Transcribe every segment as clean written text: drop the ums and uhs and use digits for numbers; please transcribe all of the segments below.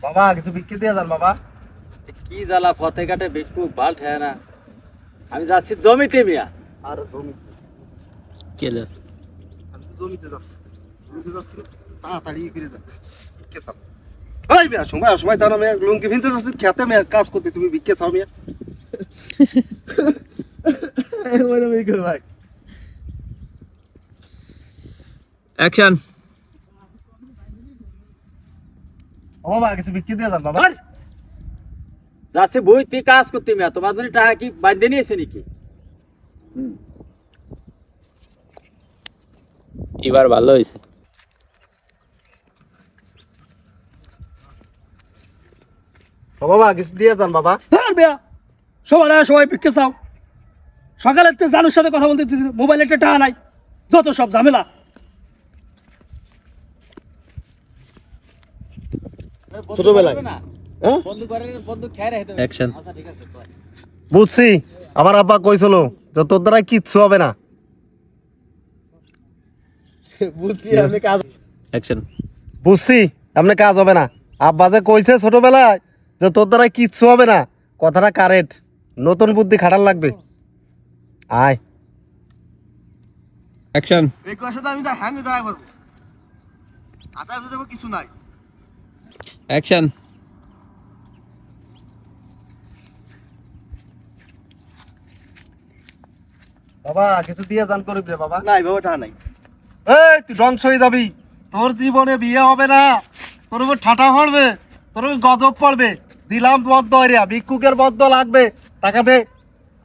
বাবা কিছু বিক্রি দিয়ে যান বাবা। কি জ্বালা ফতে কাটে ভিক্ষু বাল ঠেয় না। আমি যাচ্ছি জমিতে মিয়া। আর জমি চলো আমি তো জমিতে যাচ্ছি তাড়াতাড়ি ফিরে যাচ্ছি বিক্কে চাও। ওই মিয়া সময় সময় দাঁড়া মিয়া লুঙ্গি ভিনতে যাচ্ছি খেতে মিয়া কাজ করতে তুমি বিক্কে চাও মিয়া। ভাই অ্যাকশন। ও বাবা কিছু বিক্রি দিয়ে যান বাবা। যাচ্ছি বই তুই কাজ করতে মিয়া। তোমার জন্য টাকা কি বাঁধে নিয়েছে নাকি? এবার ভালো হয়েছে। ও বাবা কিছু দিয়ে যান বাবা। সবাই ভিক্ষে চাও। সকালে জানুর সাথে কথা বলতে মোবাইলে একটা টাকা নাই, যত সব ঝামেলা। ছোটবেলায় হ্যাঁ বন্ধু খেয়ে রেখে দেবে। অ্যাকশন। আচ্ছা ঠিক আছে কয়। বুঝছি আমার আব্বা কইছিল যে তোর দ্বারা কিচ্ছু হবে না। বুঝছি আপনি কাজ অ্যাকশন। বুঝছি আপনি কাজ হবে না। আব্বা যে কইছে ছোটবেলায় যে তোর দ্বারা কিচ্ছু হবে না, কথাটা কারেক্ট। নতুন বুদ্ধি খাটার লাগবে। আয় অ্যাকশন। এই কথাটা আমি হ্যাঁ দাঁড়াই পারবো। আটা দেবো কিছু নাই। অ্যাকশন। বাবা কিছু দিয়ে জান করবি রে বাবা। নাই বাবা টা নাই। এই তুই ধ্বংস হয়ে যাবি। তোর জীবনে বিয়ে হবে না, তোর উপর ঠাটা পড়বে, তোর উপর গজব পড়বে। দিলাম বদ্ধ এরিয়া, ভিক্ষুকের বদ্ধ লাগবে। টাকা দে।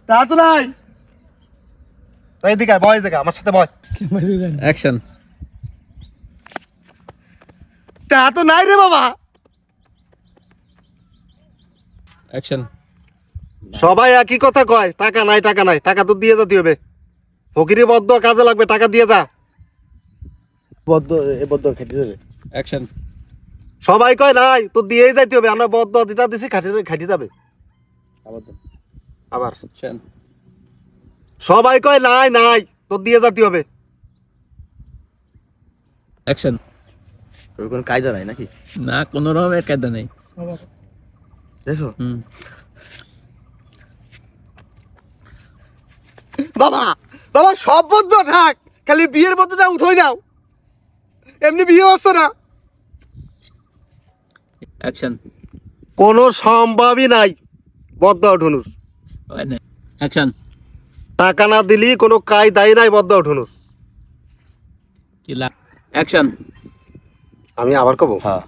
তা তো নাই। তো এদিকে আয়, বয় এদিকে আমার সাথে বয়। অ্যাকশন। তা তো নাই রে বাবা। অ্যাকশন। সবাই একই কথা কয়, টাকা নাই টাকা নাই। টাকা তো দিয়ে যেতে হবে। ফকিরি বদ্ধ কাজে লাগবে, টাকা দিয়ে যা। বদ্ধ এ বদ্ধ খেতে যাবে। অ্যাকশন। সবাই কয় নাই, তো দিয়েই যাইতে হবে। আমরা বদ্ধ যেটা দিছি খাটি যাবে। আবার অ্যাকশন। সবাই কয় নাই নাই, তো দিয়ে যেতে হবে। অ্যাকশন। কোনো কায়দা নাই নাকি? না, কোনো রকমের কায়দা নেই। দেখো হুম। বাবা বাবা সব বদ্ধ থাক, খালি বিয়ের বদ্ধটা উঠোই নাও। এমনি বিয়ে হচ্ছে না। অ্যাকশন। কোনো সম্ভাবই নাই বদ্ধ উঠোনুর। অ্যাকশন। টাকা না দিলি কোনো কায়দাই নাই বদ্ধ উঠোনুর। কি লাগ? অ্যাকশন। আমি আবার কব হ্যাঁ।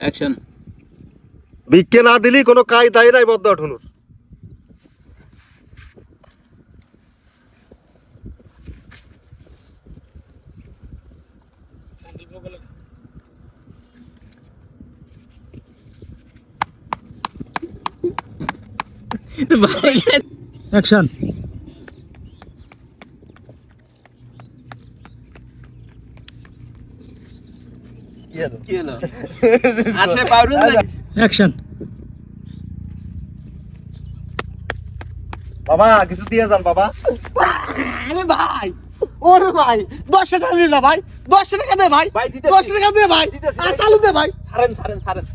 অ্যাকশন। বিক্কে না দিলি কোনো কায়দাই নাই বদ্ধ উঠোনুর। অ্যাকশন। কি হলো? আসে পাউরুন নাকি? অ্যাকশন। বাবা কিছু দিয়ে যান বাবা। আরে ভাই, ওরে ভাই 10 টাকা দিয়ে যা ভাই। 10 টাকা দে ভাই। ভাই, দিতেছি। 10 টাকা দে ভাই। দিতেছি। আর চালু দে ভাই। ছাড়েন ছাড়েন ছাড়েন।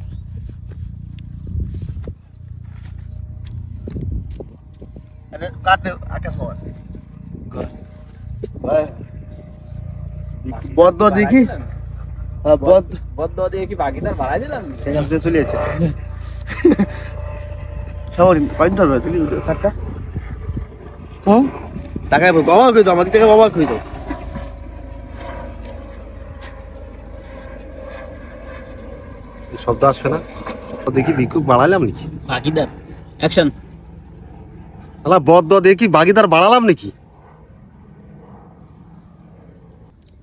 আরে কাটে আকাশ বাবা। বদ্ধ দেখি। হ্যাঁ বদ্ধ বদ্ধ দিয়ে কি বাকিদার বাড়াই দিলাম? সেখান থেকে চলে আছে। সবাই কয়েন ধরবে তুমি খাটটা। কম টাকা বাবা কই দাও, আমাদের টাকা বাবা কই দাও। শব্দ আসবে না। দেখি ভিক্ষুক বাড়ালাম নাকি? বাকিদার। অ্যাকশন। আলা বদ্ধ দেখি বাগিদার বাড়ালাম নাকি?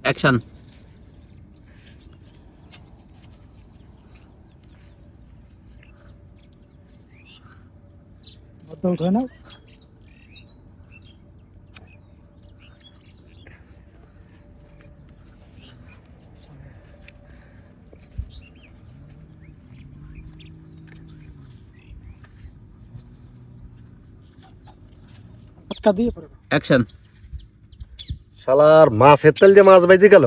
অ্যাকশন। উঠে না। অ্যাকশন। শালার মাছের তেল দিয়ে মাছ বাইজে গেল